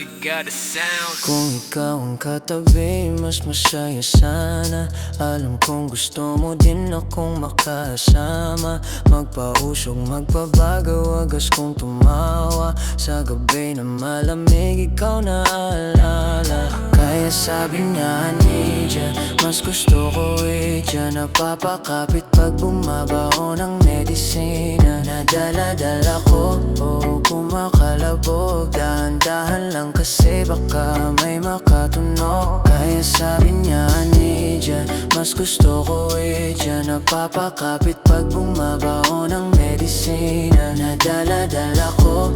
Melvin got the sounds. Kung ikaw ang katabi, mas masaya sana. Alam kong gusto mo din akong makasama. Magpausog, magbabago, wagas kong tumawa. Sa gabi na malamig, ikaw na alala. Kaya sabi niya, Nidia, mas gusto ko dyan. Napapakapit pag bumabaon ng medisina. Nadala-dala ko, kumakalabog. Dahan-dahan lang kasi baka may makatunog. Kaya sabi niya, Nidia, mas gusto ko dyan. Napapakapit pag bumabaon ng medisina. Nadala-dala ko,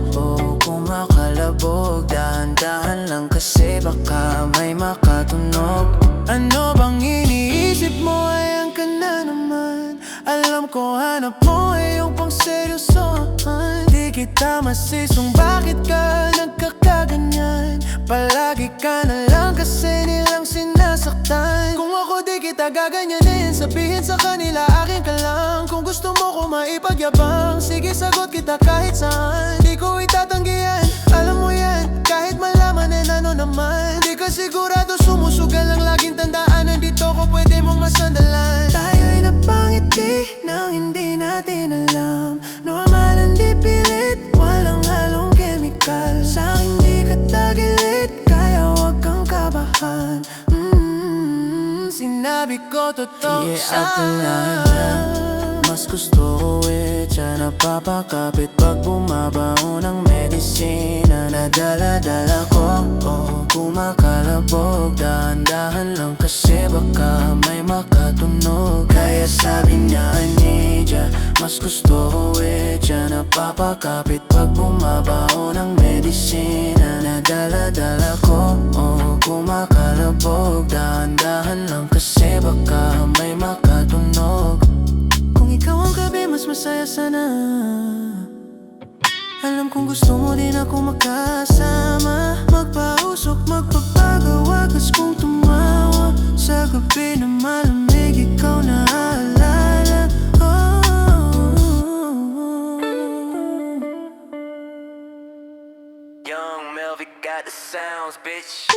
kumakalabog. Dahan-dahan lang kasi baka may makatunog. Ano bang iniisip mo? Ayan ka na naman. Alam ko hanap mo ay yung pang seryosohan. Di kita masisong bakit ka nagkakaganyan. Palagi ka na lang kasi nilang sinasaktan. Kung ako di kita gaganyanin, sabihin sa kanila akin ka lang. Kung gusto mo ko maipagyabang, sige sagot kita kahit saan. Di ko itatanggihan, alam mo yan, kahit malaman na ano naman. Di ka sigurado, sumusugal lang, laging tandaan, nandito ko pwede mong masandalan. Tayo'y napangiti nang hindi natin alam. Normal ang di pilit, walang halong chemical. Sa'kin di ka tagilid, kaya wag kang kabahan. Sinabi ko totoo sana. Mas gusto ko dyan. Napapakapit pag bumabaon ng medisina. Nadala-dala ko, kumakalabog. Dahan-dahan lang kasi baka may makatunog. Kaya sabi niya, Nidia, mas gusto ko dyan. Napapakapit pag bumabaon ng medisina. Nadala-dala ko, kumakalabog. Dahan-dahan lang kasi baka may makatunog. Kung ikaw ang gabi, mas masaya sana. Alam kong gusto mo din ako makasama. Magpausok, magpabago, wagas kong tumawa. Sa gabi na malamig, ikaw na aalala. Young Melvin got the sounds, bitch.